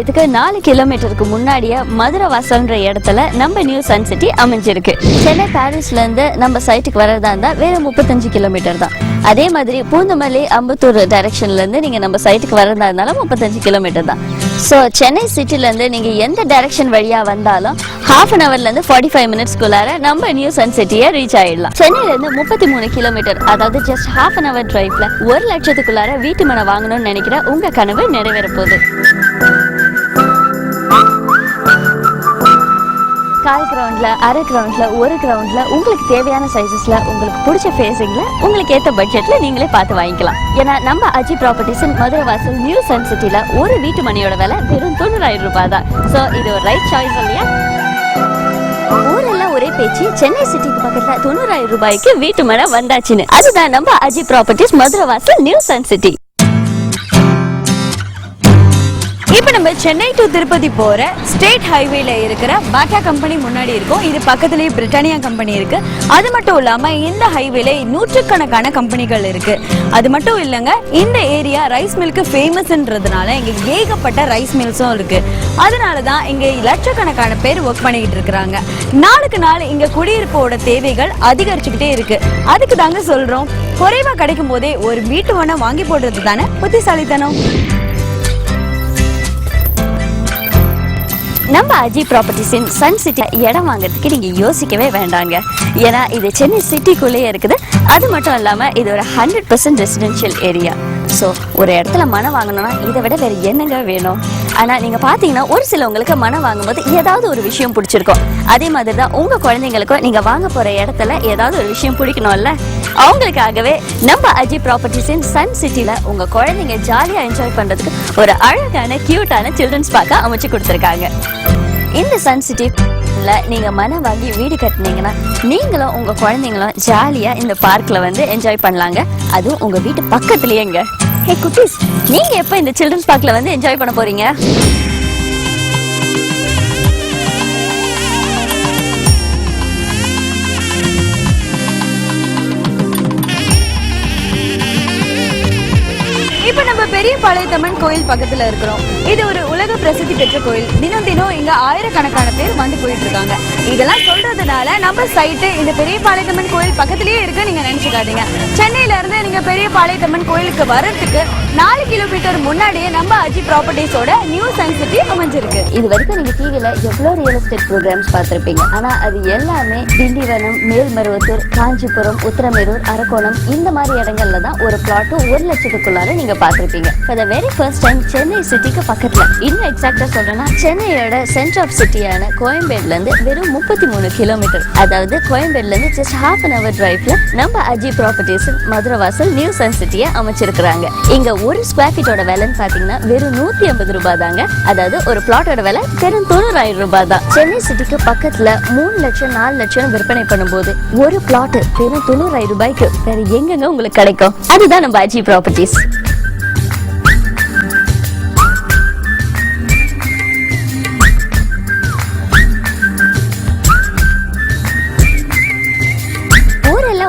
இதுக்கு 4 கிலோமீட்டருக்கு முன்னாடியே மதுரை வாசல்ன்ற இடத்துல நம்ம நியூ சன் சிட்டி அமைஞ்சிருக்கு. சென்னை பாரிஸ்ல இருந்து நம்ம சைட்டுக்கு வரதா இருந்தா வேற 35 கிலோமீட்டர் தான். அதே மாதிரி பூந்தமல்லி அம்பத்தூர் டைரக்ஷன்ல இருந்து நீங்க நம்ம சைட்டுக்கு வரதா இருந்தாலும் 35 கிலோமீட்டர் தான். ஸோ சென்னை சிட்டில இருந்து நீங்க எந்த டைரக்ஷன் வழியா வந்தாலும் ஹாஃப் அன் ஹவர்ல இருந்து 45 மினிட்ஸ்க்குள்ளார நம்ம நியூ சன் சிட்டியை ரீச் ஆயிடலாம். சென்னையில இருந்து 33 கிலோமீட்டர், அதாவது ஜஸ்ட் ஹாஃப் அன் ஹவர் டிரைவ்ல 1 லட்சத்துக்குள்ளார வீட்டு மனை வாங்கணும்னு நினைக்கிற உங்க கனவு நிறைவேற போகுது. கால் கிரவுண்ட்ல, அரை கிரவுண்ட்ல, ஒரு கிரவுண்ட்ல உங்களுக்கு தேவையான சைசஸ்ல, உங்களுக்கு பிடிச்ச ஃபேஸிங்ல, உங்களுக்கு ஏத்த பட்ஜெட்ல நீங்களே பார்த்து வாங்கிக்கலாம். ஏன்னா நம்ம அஜி ப்ராப்பர்ட்டிஸ் மதுரை வாசல் நியூ சன் சிட்டில ஒரு வீட்டு மனையோட விலை வெறும் 90,000 ரூபாய் தான். சோ இது ஒரு ரைட் சாய்ஸ் இல்லையா? ஊரெல்லாம் ஒரே பேச்சு, சென்னை சிட்டிக்கு பக்கத்துல 90,000 ரூபாய்க்கு வீட்டு மனை வந்தாச்சுன்னு. அதுதான் நம்ம அஜி ப்ராப்பர்ட்டிஸ் மதுரை வாசல் நியூ சன் சிட்டி. இப்ப நம்ம சென்னை டு திருப்பதி போற ஸ்டேட் ஹைவேல இருக்கிற பாட்டா கம்பெனி முன்னாடி இருக்கும். இது பக்கத்துலயே பிரிட்டானியா கம்பெனி இருக்கு. அது மட்டும் இல்லாம இந்த ஹைவேல நூற்றுக்கணக்கான கம்பெனிகள் இருக்கு. அது மட்டும் இல்லங்க, இந்த ஏரியா ரைஸ் மில்க்கு ஃபேமஸ்ன்றதுனால இங்க ஏகப்பட்ட ரைஸ் மில்ஸும் இருக்கு. அதனாலதான் இங்க லட்சக்கணக்கான பேர் ஒர்க் பண்ணிக்கிட்டு இருக்கிறாங்க. நாளுக்கு நாள் இங்க குடியிருப்போட தேவைகள் அதிகரிச்சுக்கிட்டே இருக்கு. அதுக்கு தாங்க சொல்றோம், குறைவா கிடைக்கும் போதே ஒரு வீட்டு மனை வாங்கி போடுறது தானே புத்திசாலித்தனம். நம்ம அஜி ப்ராப்பர்ட்டிஸின் சன் சிட்டி இடம் வாங்குறதுக்கு நீங்க யோசிக்கவே வேண்டாங்க. ஏன்னா இது சென்னை சிட்டிக்குள்ளேயே இருக்குது. அது மட்டும் இல்லாம இது ஒரு 100% ரெசிடென்ஷியல் ஏரியா. ஸோ ஒரு இடத்துல மனம் வாங்கணும்னா இதை விட வேற என்னங்க வேணும்? ஆனா நீங்க பாத்தீங்கன்னா ஒரு சிலவங்களுக்கு மனம் வாங்கும்போது ஏதாவது ஒரு விஷயம் பிடிச்சிருக்கும். அதே மாதிரி தான் உங்க குழந்தைங்களுக்கும் நீங்க வாங்க போற இடத்துல ஏதாவது ஒரு விஷயம் பிடிக்கணும்ல. அவங்களுக்காகவே நம்ம அஜி ப்ராப்பர்ட்டிஸின் சன் சிட்டில உங்க குழந்தைங்க ஜாலியா என்ஜாய் பண்றதுக்கு ஒரு அழகான கியூட்டான சில்ட்ரன்ஸ் பார்க்க அமைச்சு கொடுத்துருக்காங்க. இந்த சன் சிட்டில நீங்க மனம் வாங்கி வீடு கட்டினீங்கன்னா நீங்களும் உங்க குழந்தைங்களும் ஜாலியா இந்த பார்க்ல வந்து என்ஜாய் பண்ணலாங்க. அதுவும் உங்க வீட்டு பக்கத்துலயேங்க. ஹே குட்டீஸ், நீங்க எப்ப இந்த சில்ட்ரன்ஸ் பார்க்ல வந்து என்ஜாய் பண்ண போறீங்க? இப்ப நம்ம பெரிய பாளையத்தம்மன் கோயில் பக்கத்துல இருக்கிறோம். இது ஒரு உலக பிரசித்தி பெற்ற கோயில். தினம் தினம் இங்க ஆயிரக்கணக்கான பேர் வந்து போயிட்டு இருக்காங்க. இதெல்லாம் சொல்றதுனால நம்ம சைட்டு இந்த பெரிய பாளையத்தம்மன் கோயில் பக்கத்திலேயே இருக்கு நீங்க நினைச்சுக்காதீங்க. சென்னையில இருந்து நீங்க பெரிய பாளையத்தம்மன் கோயிலுக்கு வர்றதுக்கு 4 கிலோமீட்டர் முன்னாடியே நம்ம அஜி ப்ராப்பர்ட்டிஸோட நியூ சன் சிட்டி அமைஞ்சிருக்கு. இது வரைக்கும் நீங்க டிவில எவ்வளவு ரியல் எஸ்டேட் ப்ரோக்ராம்ஸ் பார்த்திருப்பீங்க. ஆனா அது எல்லாமே திண்டிவனம், மேல்மருவத்தூர், காஞ்சிபுரம், உத்தரமேரூர், அரக்கோணம் இந்த மாதிரி இடங்கள்ல தான் ஒரு பிளாட் 1 லட்சத்துக்குள்ளார நீங்க பார்த்திருப்பீங்க. For the very first time Chennai சிட்டிக்கு பக்கத்துல, இன்னும் எக்ஸாக்டா சொல்றேன்னா சென்னையோட சென்டர் ஆஃப் சிட்டியான கோயம்பேடுல இருந்து வெறும் 33 கிலோமீட்டர், அதாவது கோயம்பேடுல இருந்து ஜஸ்ட் ஹாஃப் அன் ஹவர் டிரைவ்ல நம்ம அஜி ப்ராப்பர்ட்டிஸ் மதுரை வாசல் நியூ சன் சிட்டியை அமைச்சிருக்கிறாங்க. இங்க ஒரு ஸ்கொயர் ஃபீட்டோட விலைன்னு பாத்தீங்கன்னா வெறும் 150 ரூபாய் தாங்க. அதாவது ஒரு பிளாட்டோட விலை வெறும் 90,000 ரூபாய் தான். சென்னை சிட்டிக்கு பக்கத்துல 3 லட்சம் 4 லட்சம் விற்பனை பண்ணும்போது ஒரு பிளாட் வெறும் 90,000 ரூபாய்க்கு வேற எங்கெங்க உங்களுக்கு கிடைக்கும்? அதுதான் நம்ம அஜி ப்ராப்பர்ட்டிஸ்.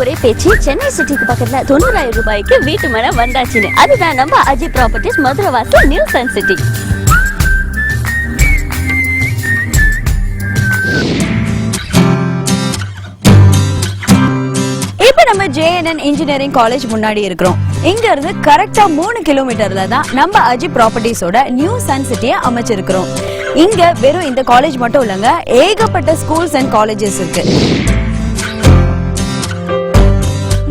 ஒரே பேச்சு, சென்னை சிட்டிக்கு பக்கத்துல 90,000 ரூபாய்க்கு வீட்டு மனை வந்தாச்சுன்னு. அதுதான் நம்ம அஜி ப்ராப்பர்ட்டிஸ் மதுரை வாசல் நியூ சன் சிட்டி. இப்ப நம்ம JNN இன்ஜினியரிங் காலேஜ் முன்னாடி இருக்கிறோம். இங்க இருந்து கரெக்டா 3 கிலோமீட்டர்ல தான் நம்ம அஜி ப்ராப்பர்ட்டிஸோட நியூ சன் சிட்டியை அமைச்சிருக்கிறோம். இங்க வெறும் இந்த காலேஜ் மட்டும் இல்லங்க, ஏகப்பட்ட ஸ்கூல்ஸ் அண்ட் காலேஜஸ் இருக்கு.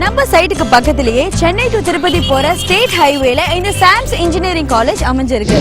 நம்ம சைட்டுக்கு பக்கத்திலேயே சென்னை டு திருப்பதி போற ஸ்டேட் ஹைவேல இந்த சாம்ஸ் இன்ஜினியரிங் காலேஜ் அமைஞ்சிருக்கு.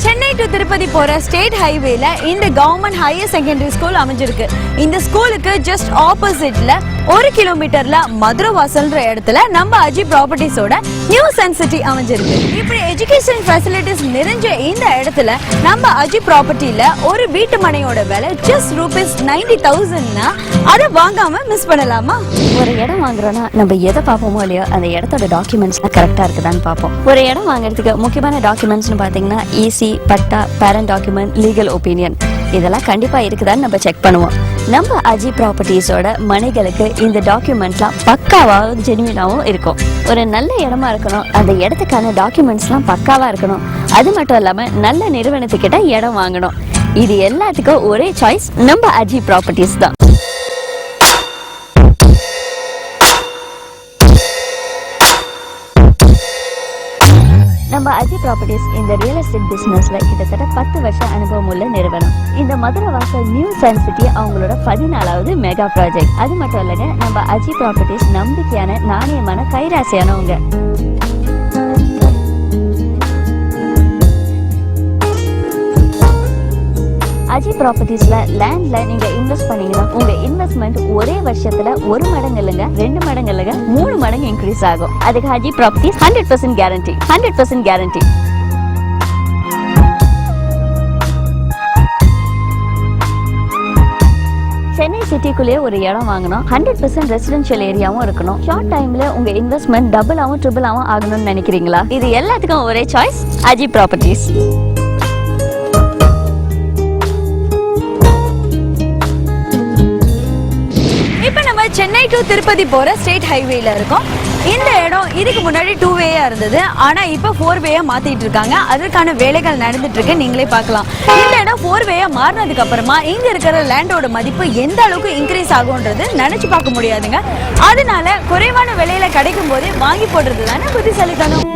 சென்னை டு திருப்பதி போற ஸ்டேட் ஹைவேல இந்த கவர்மெண்ட் ஹையர் செகண்டரி ஸ்கூல் அமைஞ்சிருக்கு. இந்த ஸ்கூலுக்கு ஜஸ்ட் ஆப்போசிட்ல 1 கிலோமீட்டர்ல மதுரை வாசல்ன்ற இடத்துல நம்ம அஜி ப்ராப்பர்ட்டிஸோட நியூ சன் சிட்டி அமைஞ்சிருக்கு. இப்படி எஜுகேஷன் ஃபெசிலிட்டிஸ் நிறைஞ்ச இந்த இடத்துல நம்ம அஜி ப்ராப்பர்ட்டில ஒரு வீட்டு மனையோட விலை ஜஸ்ட் ₹90,000னா அதை வாங்காம மிஸ் பண்ணலாமா? ஒரு இடம் வாங்குறோம்னா நம்ம எதை பார்ப்போமோ இல்லையோ அந்த இடத்தோட டாக்குமெண்ட்ஸ் கரெக்டா இருக்குதான்னு பார்ப்போம். ஒரு இடம் வாங்குறதுக்கு முக்கியமான டாக்குமெண்ட்ஸ்னு பாத்தீங்கன்னா EC, பட்டா, பேரண்ட் டாக்குமெண்ட், லீகல் ஒப்பீனியன் இதெல்லாம் கண்டிப்பா இருக்குதான்னு நம்ம செக் பண்ணுவோம். நம்ம அஜி ப்ராப்பர்ட்டிஸோட மனைகளுக்கு இந்த டாக்குமெண்ட்ஸ்லாம் பக்காவாகவும் ஜெனுவினாவும் இருக்கும். ஒரு நல்ல இடமா இருக்கணும், அந்த இடத்துக்கான டாக்குமெண்ட்ஸ்லாம் பக்காவா இருக்கணும். அது மட்டும் இல்லாம நல்ல நிறுவனத்துக்கிட்ட இடம் வாங்கணும். இது எல்லாத்துக்கும் ஒரே சாய்ஸ் நம்ம அஜி ப்ராப்பர்ட்டிஸ் தான். நம்ம அஜி ப்ராப்பர்ட்டிஸ் இந்த ரியல் எஸ்டேட் பிசினஸ்ல கிட்டத்தட்ட 10 வருஷம் அனுபவம் உள்ள நிறுவனம். இந்த மதுரை வாசல் நியூ சன் சிட்டி அவங்களோட 14வது மெகா ப்ராஜெக்ட். அது மட்டும் இல்லைங்க, நம்ம அஜி ப்ராப்பர்ட்டிஸ் நம்பிக்கையான நாணயமான கைராசியானவங்க. அஜி ப்ராப்பர்ட்டிஸ்ல லேண்ட்ல நீங்க இன்வெஸ்ட் பண்ணீங்கன்னா உங்க இன்வெஸ்ட்மெண்ட் ஒரே வருஷத்துல 1 மடங்கு இல்லைங்க, 2 மடங்கு இல்லைங்க, 3 மடங்கு இன்க்ரீஸ் ஆகும். அதுக்கு அஜி ப்ராப்பர்ட்டிஸ் 100% கேரண்டி. 100% கேரண்டி. சென்னை சிட்டிக்குள்ளேயே ஒரு இடம் வாங்கணும், 100% ரெசிடென்ஷியல் ஏரியாவும் இருக்கணும். ஷார்ட் டைம்ல உங்க இன்வெஸ்ட்மெண்ட் டபுள் ஆகும் ட்ரிபிள் ஆகும் ஆகணும்னு நினைக்கிறீங்களா? இது எல்லாத்துக்கும் ஒரே சாய்ஸ் அஜி ப்ராப்பர்ட்டிஸ். இப்ப நம்ம சென்னை டு திருப்பதி போற ஸ்டேட் ஹைவேல இருக்கோம். இந்த இடம் இதுக்கு முன்னாடி 2 வேயா இருந்தது, ஆனா இப்ப 4 வேயா மாத்திட்டு இருக்காங்க. அதற்கான வேலைகள் நடந்துட்டு இருக்கு, நீங்களே பார்க்கலாம். இந்த இடம் 4 வேயா மாறினதுக்கு அப்புறமா இங்க இருக்கிற லேண்டோட மதிப்பு எந்த அளவுக்கு இன்க்ரீஸ் ஆகும்ன்றது நினைச்சு பார்க்க முடியாதுங்க. அதனால குறைவான விலையில கிடைக்கும் போதே வாங்கி போடுறது தானே புத்திசாலித்தனம்.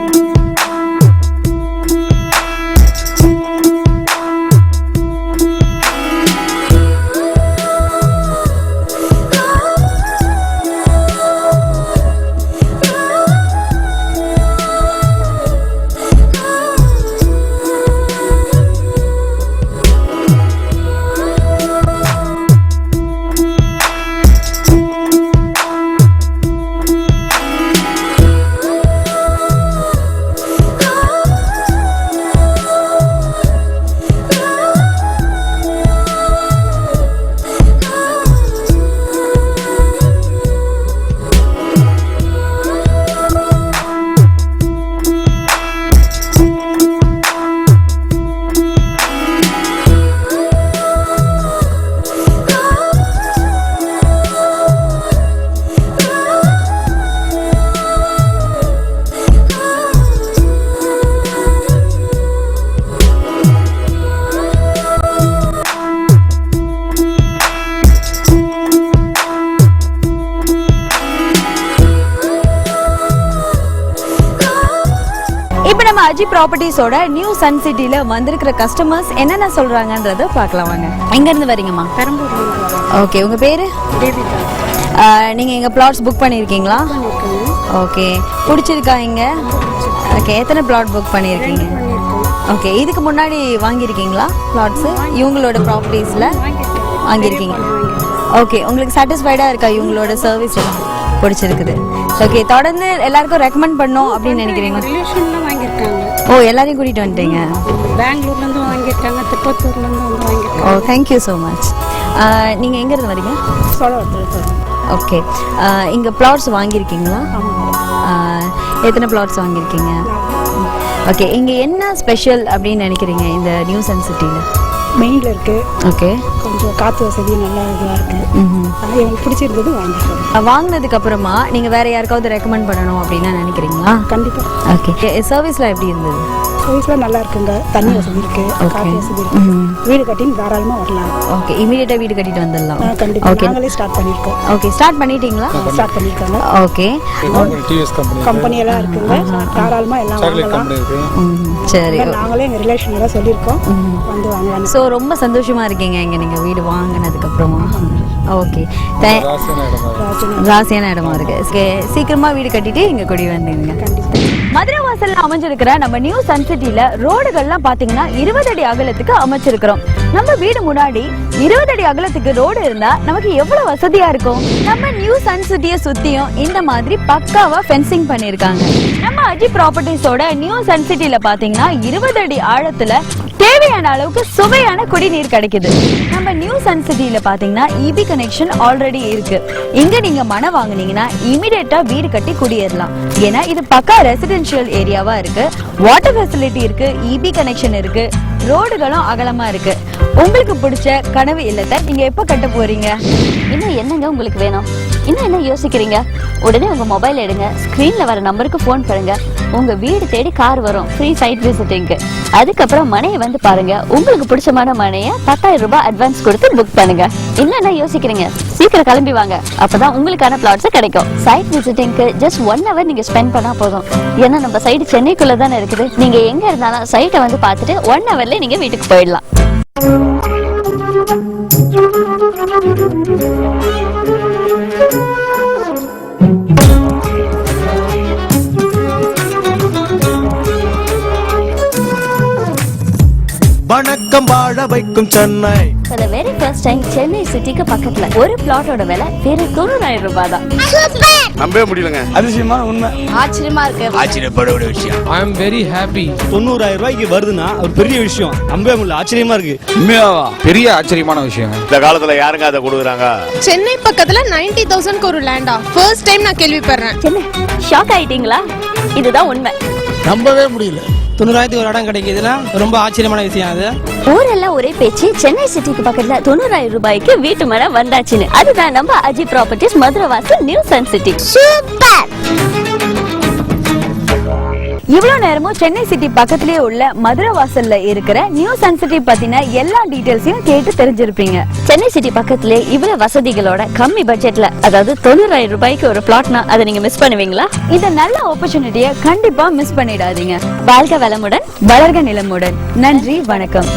அஜி ப்ராப்பர்ட்டிஸோட நியூ சன் சிட்டில வந்திருக்கிற கஸ்டமர்ஸ் என்னென்ன சொல்றாங்கன்றத பார்க்கலாம் வாங்க. எங்க இருந்து வரீங்கம்மா? பெரம்பூர்ல. ஓகே, உங்க பேரு? தேவிதா. நீங்க எங்க பிளாட்ஸ் புக் பண்ணிருக்கீங்களா? ஓகே, பிடிச்சிருக்கா இங்க? ஓகே, எத்தனை பிளாட் புக் பண்ணிருக்கீங்க? ஓகே, இதுக்கு முன்னாடி வாங்கியிருக்கீங்களா பிளாட்ஸ்? இவங்களோட ப்ராப்பர்ட்டிஸ்ல வாங்கியிருக்கீங்க. ஓகே, உங்களுக்கு சாட்டிஸ்ஃபைடா இருக்கா இவங்களோட சர்வீஸ்? பிடிச்சிருக்குது. ஓகே, தொடர்ந்து எல்லாருக்கும் ரெக்கமெண்ட் பண்ணோம் அப்படின்னு நினைக்கிறீங்க? ரிலேஷன்ல வாங்கிருக்காங்க. ஓ, எல்லாரையும் கூட்டிட்டு வந்துட்டீங்க. பெங்களூர்ல இருந்து வாங்கிருக்காங்க, திருப்பத்தூர்ல இருந்து வந்து வாங்கிருக்காங்க. ஓ, thank you so much. நீங்க எங்க இருந்து வரீங்க? சோழவரத்துல. ஓகே, இங்க பிளாட்ஸ் வாங்கியிருக்கீங்களா? எத்தனை பிளாட்ஸ் வாங்கியிருக்கீங்க? ஓகே, இங்க என்ன ஸ்பெஷல் அப்படின்னு நினைக்கிறீங்க இந்த நியூ சன் சிட்டில? மெயின்ல இருக்கு. ஓகே, கொஞ்சம் காத்து வசதி நல்லா இதுவா இருக்கு. எனக்கு பிடிச்சிருந்தது வாங்கிருக்கேன். வாங்கினதுக்கு அப்புறமா நீங்க வேற யாருக்காவது ரெக்கமெண்ட் பண்ணணும் அப்படின்னு நினைக்கிறீங்களா? கண்டிப்பா. ஓகே, சர்வீஸ்ல எப்படி இருந்தது? சர்வீஸ்ல நல்லா இருக்குங்க. தண்ணி வசதி இருக்கு, காத்து வசதி இருக்கு. வீடு கட்டின்னு தாராளமா வரலாம். ஓகே, இமிடியேட்டா வீடு கட்டிட்டு வந்துடலாம். கண்டிப்பா. நாங்களே ஸ்டார்ட் பண்ணிருக்கோம். ஓகே, ஸ்டார்ட் பண்ணிட்டீங்களா? ஸ்டார்ட் பண்ணிருக்காங்க. ஓகே, டிவிஎஸ் கம்பெனி எல்லாம் இருக்குங்க. தாராளமா எல்லாம் வாங்கலாம். சரி, நாங்களே எங்க ரிலேஷன் எல்லாம் சொல்லிருக்கோம், வந்து வாங்கலாம். சோ ரொம்ப சந்தோஷமா இருக்கீங்க இங்க நீங்க வீடு வாங்கினதுக்கு அப்புறமா? ஓகே, ராசியான இடமா இருக்கு. சீக்கிரமா வீடு கட்டிட்டு இங்க குடி வந்தீங்க. மதுரை வாசல்ல அமைஞ்சிருக்கிற நம்ம நியூ சன் சிட்டில ரோடுகள்லாம் பாத்தீங்கன்னா 20 அடி அகலத்துக்கு அமைச்சிருக்கிறோம். நம்ம வீடு முன்னாடி 20 அடி அகலத்துக்கு ரோடு இருந்தா நமக்கு எவ்வளவு வசதியா இருக்கும். நம்ம நியூ சன் சிட்டியை சுத்தியும் இந்த மாதிரி பக்காவா ஃபென்சிங் பண்ணிருக்காங்க. நம்ம அஜி ப்ராப்பர்ட்டிஸோட நியூ சன் சிட்டில பாத்தீங்கன்னா 20 அடி ஆழத்துல தேவையான அளவுக்கு சுவையான குடிநீர் கிடைக்குது. நம்ம நியூ சன் சிட்டில பாத்தீங்கன்னா இபி கனெக்ஷன் ஆல்ரெடி இருக்கு. இங்க நீங்க மனை வாங்குனீங்கன்னா இமிடியேட்டா வீடு கட்டி குடியேறலாம். ஏன்னா இது பக்கா ரெசிடென்ஷியல் ஏரியாவா இருக்கு. வாட்டர் ஃபெசிலிட்டி இருக்கு, இபி கனெக்ஷன் இருக்கு, ரோடுகளும் அகலமா இருக்கு. உங்களுக்கு பிடிச்ச கனவு இல்லத்தை நீங்க எப்ப கட்ட போறீங்க? இன்னும் என்னங்க உங்களுக்கு வேணும்? இன்னும் என்ன யோசிக்கிறீங்க? உடனே உங்க மொபைல் எடுங்க, ஸ்கிரீன்ல வர நம்பருக்கு போன் பண்ணுங்க. உங்க வீடு தேடி கார் வரும், ஃப்ரீ சைட் விசிட்டிங்க்கு. அதுக்கப்புறம் மனையை வந்து பாருங்க. உங்களுக்கு பிடிச்சமான மனையை 10,000 ரூபாய் அட்வான்ஸ் கொடுத்து புக் பண்ணுங்க. இன்னும் என்ன யோசிக்கிறீங்க? சீக்கிரம் கிளம்பி வாங்க, அப்பதான் உங்களுக்கான பிளாட்ஸ் கிடைக்கும். சைட் விசிட்டிங்க்கு ஜஸ்ட் 1 hour நீங்க ஸ்பெண்ட் பண்ணா போதும். ஏன்னா நம்ம சைடு சென்னைக்குள்ள தானே இருக்குது. நீங்க எங்க இருந்தாலும் சைட்டை வந்து பார்த்துட்டு 1 hourல நீங்க வீட்டுக்கு போயிடலாம். வணக்கம் வாழ வைக்கும் Chennai. For the very first time Chennai சிட்டிக்கு பக்கத்துல ஒரு பிளாட்டோட விலை வெறும் 90,000 ரூபாய் தான். நம்பவே முடியலங்க. அதிசயமான உண்மை. ஆச்சரியமா இருக்கு. ஆச்சரியப்படக்கூடிய விஷயம். I am very happy. 90,000 ரூபாய்க்கு வருதுன்னா ஒரு பெரிய விஷயம். நம்பவே முடியல, ஆச்சரியமா இருக்கு. உண்மையாவா? பெரிய ஆச்சரியமான விஷயம். இந்த காலத்துல யாருங்க அதை கொடுக்குறாங்க? சென்னை பக்கத்துல 90,000க்கு ஒரு லேண்டா? ஃபர்ஸ்ட் டைம் நான் கேள்விப்படுறேன். என்ன ஷாக் ஆயிட்டீங்களா? இதுதான் உண்மை. நம்பவே முடியல. 90,000 ஒரு இடம் கிடைக்குதுன்னா ரொம்ப ஆச்சரியமான விஷயம் அது. ஊரெல்லாம் ஒரே பேச்சு, சென்னை சிட்டிக்கு பக்கத்துல 90,000 ரூபாய்க்கு வீட்டு மனை வந்தாச்சுன்னு. அதுதான் நம்ம அஜி ப்ராப்பர்ட்டிஸ் மதுரை வாசல் நியூ சன் சிட்டி. சூப்பர். இவ்வளவு நேரமும் சென்னை சிட்டி பக்கத்திலேயே உள்ள மதுரை வாசல்ல இருக்கிற நியூ சன் சிட்டி பத்தின எல்லா டீடைல்ஸையும் கேட்டு தெரிஞ்சிருப்பீங்க. சென்னை சிட்டி பக்கத்திலே இவ்வளவு வசதிகளோட கம்மி பட்ஜெட்ல, அதாவது 90,000 ரூபாய்க்கு ஒரு பிளாட்னா அதை நீங்க மிஸ் பண்ணுவீங்களா? இந்த நல்ல ஆப்பர்ச்சுனிட்டியை கண்டிப்பா மிஸ் பண்ணிடாதீங்க. வாழ்க வளமுடன், வளர்க நிலமுடன். நன்றி, வணக்கம்.